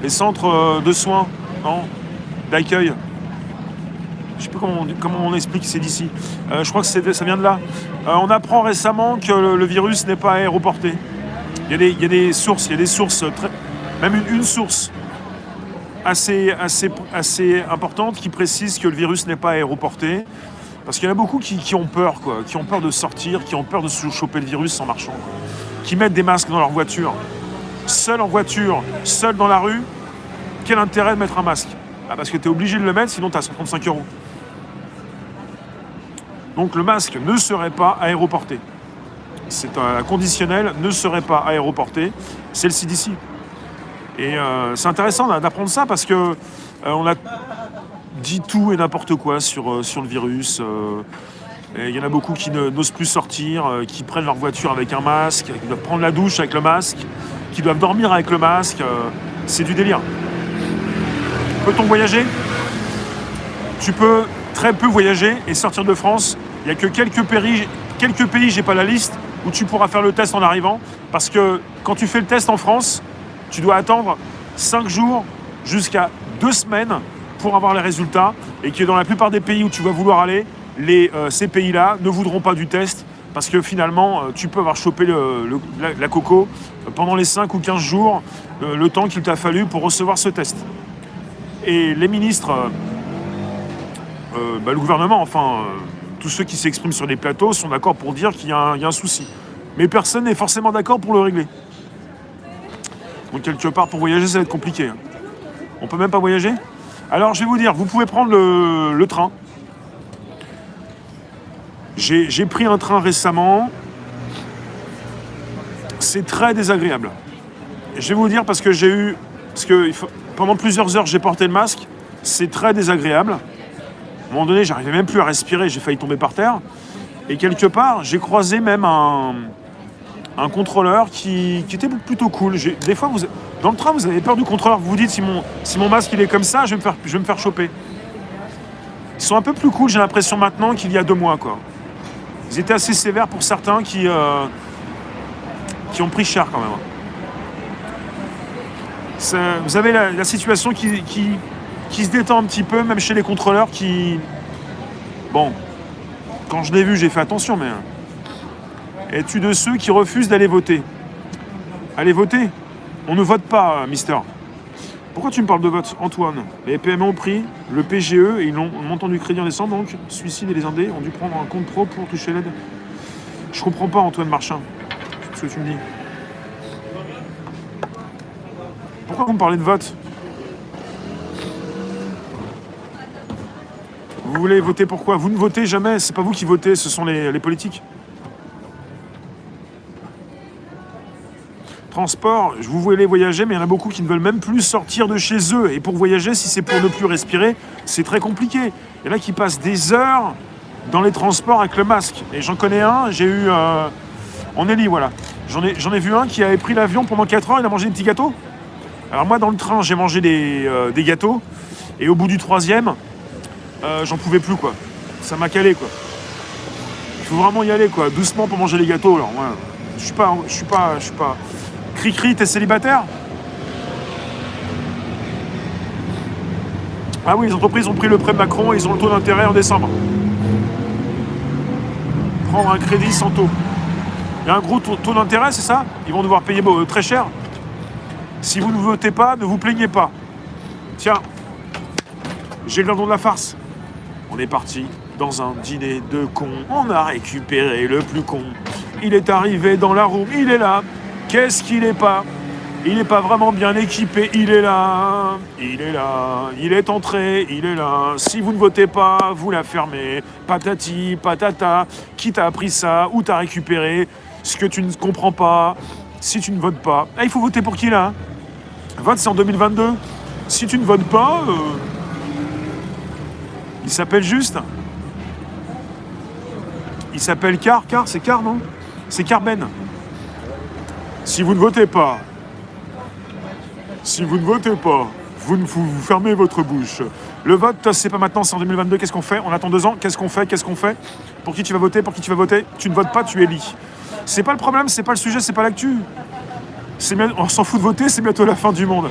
Les centres de soins, non, d'accueil. Je ne sais plus comment on explique, c'est d'ici. Je crois que ça vient de là. On apprend récemment que le virus n'est pas aéroporté. Il y a des sources, même une source assez importante qui précise que le virus n'est pas aéroporté. Parce qu'il y en a beaucoup qui ont peur, quoi, qui ont peur de sortir, qui ont peur de se choper le virus en marchant, quoi. Qui mettent des masques dans leur voiture. Seul en voiture, seul dans la rue, quel intérêt de mettre un masque? Parce que tu es obligé de le mettre, sinon tu as 135 €. Donc le masque ne serait pas aéroporté. C'est un conditionnel, ne serait pas aéroporté. C'est le CDC. Et c'est intéressant d'apprendre ça parce que on a dit tout et n'importe quoi sur le virus. Il y en a beaucoup qui n'osent plus sortir, qui prennent leur voiture avec un masque, qui doivent prendre la douche avec le masque, qui doivent dormir avec le masque. C'est du délire. Peut-on voyager? Tu peux très peu voyager et sortir de France. Il n'y a que quelques pays, j'ai pas la liste, où tu pourras faire le test en arrivant. Parce que quand tu fais le test en France, tu dois attendre 5 jours jusqu'à 2 semaines pour avoir les résultats. Et que dans la plupart des pays où tu vas vouloir aller, ces pays-là ne voudront pas du test. Parce que finalement, tu peux avoir chopé la coco pendant les 5 ou 15 jours, le temps qu'il t'a fallu pour recevoir ce test. Et les ministres, le gouvernement, tous ceux qui s'expriment sur les plateaux sont d'accord pour dire qu'il y a un souci. Mais personne n'est forcément d'accord pour le régler. Donc quelque part, pour voyager, ça va être compliqué. On peut même pas voyager. Alors je vais vous dire, vous pouvez prendre le train. J'ai pris un train récemment. C'est très désagréable. Je vais vous dire parce que pendant plusieurs heures, j'ai porté le masque. C'est très désagréable. À un moment donné, j'arrivais même plus à respirer. J'ai failli tomber par terre. Et quelque part, j'ai croisé même un contrôleur qui était plutôt cool. Des fois, dans le train, vous avez peur du contrôleur. Vous vous dites, si mon masque il est comme ça, je vais me faire choper. Ils sont un peu plus cool, j'ai l'impression, maintenant qu'il y a 2 mois, quoi. Ils étaient assez sévères pour certains qui ont pris cher quand même. Vous avez la situation qui se détend un petit peu, même chez les contrôleurs qui... Bon, quand je l'ai vu, j'ai fait attention, mais... Es-tu de ceux qui refusent d'aller voter? Allez voter. On ne vote pas, mister. Pourquoi tu me parles de vote, Antoine? Les PME ont pris le PGE et ils ont le montant du crédit en décembre, donc Suicide et les Indés ont dû prendre un compte pro pour toucher l'aide. Je comprends pas, Antoine Marchand, ce que tu me dis. Pourquoi vous me parlez de vote? Vous voulez voter pourquoi? Vous ne votez jamais, c'est pas vous qui votez, ce sont les politiques. Transport, vous voulez voyager, mais il y en a beaucoup qui ne veulent même plus sortir de chez eux. Et pour voyager, si c'est pour ne plus respirer, c'est très compliqué. Il y en a qui passent des heures dans les transports avec le masque. Et j'en connais un, j'ai eu... en Élie, voilà. J'en ai vu un qui avait pris l'avion pendant 4 heures, il a mangé des petits gâteaux. Alors moi, dans le train, j'ai mangé des gâteaux. Et au bout du 3e, j'en pouvais plus, quoi. Ça m'a calé, quoi. Il faut vraiment y aller, quoi. Doucement pour manger les gâteaux, alors. Ouais. Je suis pas... Cri-cri, t'es célibataire? Ah oui, les entreprises ont pris le prêt Macron et ils ont le taux d'intérêt en décembre. Prendre un crédit sans taux. Il y a un gros taux d'intérêt, c'est ça? Ils vont devoir payer très cher. Si vous ne votez pas, ne vous plaignez pas. Tiens, j'ai le dindon de la farce. On est parti dans un dîner de cons. On a récupéré le plus con. Il est arrivé dans la room, il est là. Qu'est-ce qu'il n'est pas? Il n'est pas vraiment bien équipé, il est là, il est là, il est entré, il est là. Si vous ne votez pas, vous la fermez. Patati, patata, qui t'a appris ça? Où t'as récupéré ce que tu ne comprends pas? Si tu ne votes pas, il faut voter pour qui là? Vote, c'est en 2022. Si tu ne votes pas, il s'appelle juste. Il s'appelle Car, c'est Car, non? C'est Carben. Si vous ne votez pas, vous fermez votre bouche. Le vote, c'est pas maintenant, c'est en 2022. Qu'est-ce qu'on fait? On attend 2 ans. Qu'est-ce qu'on fait? Pour qui tu vas voter? Tu ne votes pas, tu élis. C'est pas le problème, c'est pas le sujet, c'est pas l'actu. On s'en fout de voter, c'est bientôt la fin du monde.